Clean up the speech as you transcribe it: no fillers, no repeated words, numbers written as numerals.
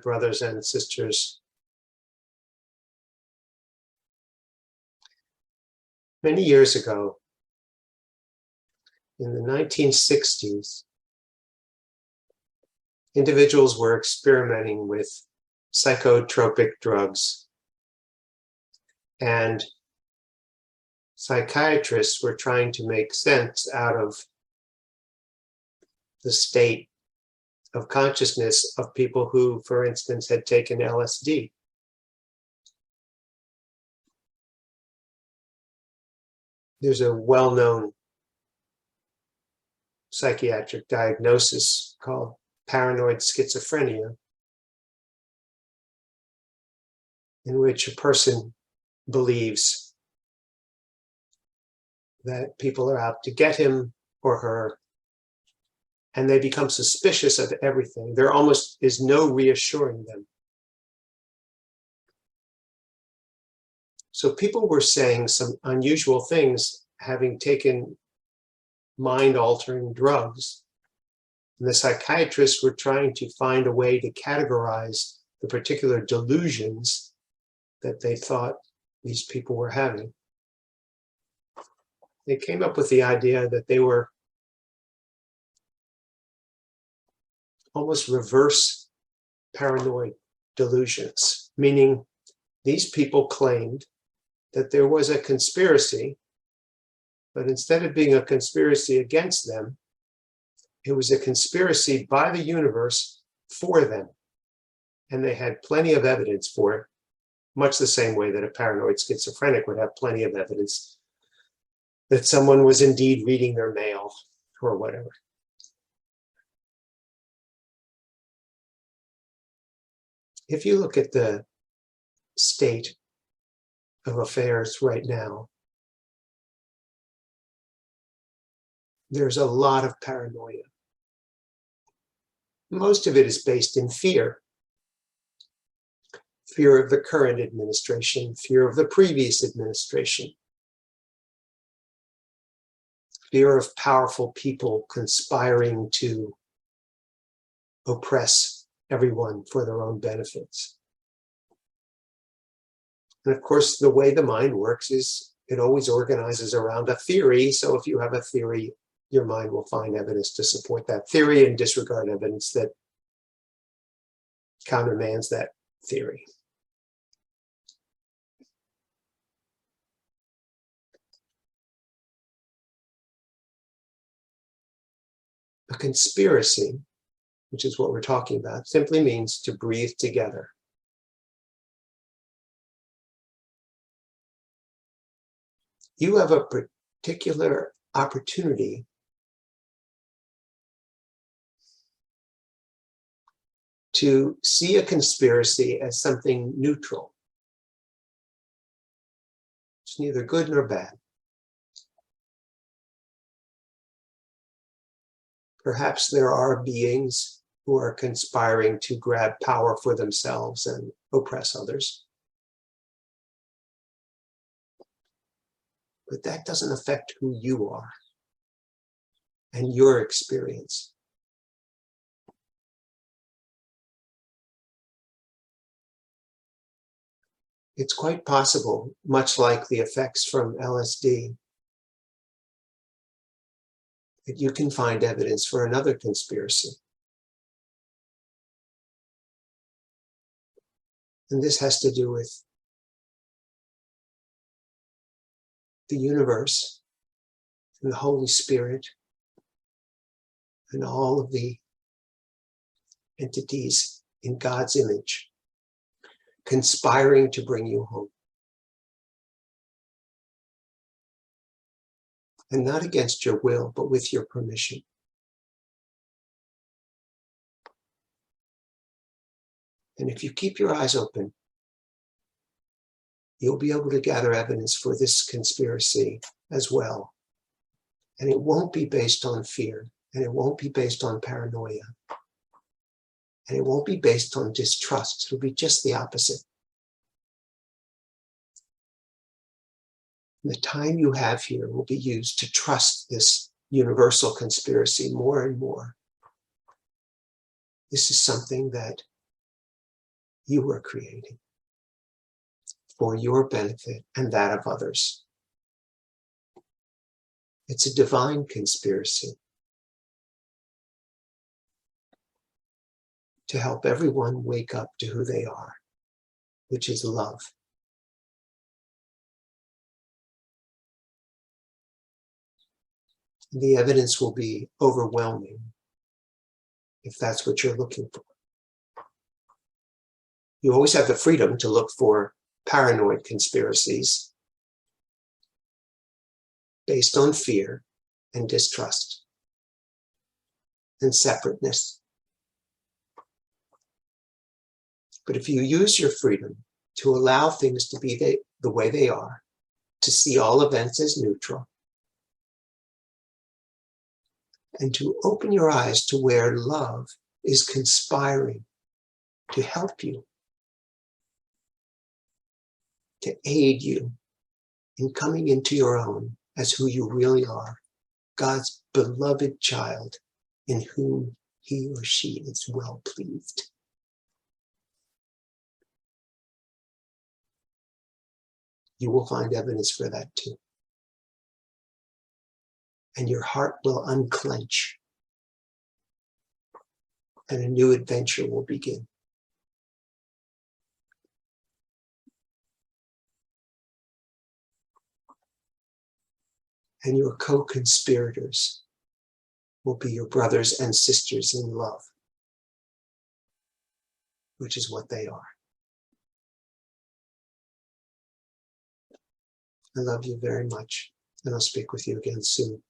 brothers and sisters. Many years ago, in the 1960s, individuals were experimenting with psychotropic drugs, and psychiatrists were trying to make sense out of the state of consciousness of people who, for instance, had taken LSD. There's a well-known psychiatric diagnosis called paranoid schizophrenia, in which a person believes that people are out to get him or her, and they become suspicious of everything. There almost is no reassuring them. So people were saying some unusual things, having taken mind-altering drugs. And the psychiatrists were trying to find a way to categorize the particular delusions that they thought these people were having. They came up with the idea that they were almost reverse paranoid delusions, meaning these people claimed that there was a conspiracy, but instead of being a conspiracy against them, it was a conspiracy by the universe for them. And they had plenty of evidence for it, much the same way that a paranoid schizophrenic would have plenty of evidence that someone was indeed reading their mail or whatever. If you look at the state of affairs right now, there's a lot of paranoia. Most of it is based in fear. Fear of the current administration, fear of the previous administration, fear of powerful people conspiring to oppress everyone for their own benefits. And of course, the way the mind works is it always organizes around a theory. So if you have a theory, your mind will find evidence to support that theory and disregard evidence that countermands that theory. A conspiracy, which is what we're talking about, simply means to breathe together. You have a particular opportunity to see a conspiracy as something neutral. It's neither good nor bad. Perhaps there are beings who are conspiring to grab power for themselves and oppress others. But that doesn't affect who you are and your experience. It's quite possible, much like the effects from LSD, that you can find evidence for another conspiracy. And this has to do with the universe and the Holy Spirit and all of the entities in God's image conspiring to bring you home. And not against your will, but with your permission. And if you keep your eyes open, you'll be able to gather evidence for this conspiracy as well. And it won't be based on fear, and it won't be based on paranoia, and it won't be based on distrust. It'll be just the opposite. The time you have here will be used to trust this universal conspiracy more and more. This is something that you are creating for your benefit and that of others. It's a divine conspiracy to help everyone wake up to who they are, which is love. The evidence will be overwhelming if that's what you're looking for. You always have the freedom to look for paranoid conspiracies based on fear and distrust and separateness. But if you use your freedom to allow things to be the way they are, to see all events as neutral, and to open your eyes to where love is conspiring to help you, to aid you in coming into your own as who you really are, God's beloved child in whom he or she is well pleased. You will find evidence for that too. And your heart will unclench, and a new adventure will begin. And your co-conspirators will be your brothers and sisters in love, which is what they are. I love you very much, and I'll speak with you again soon.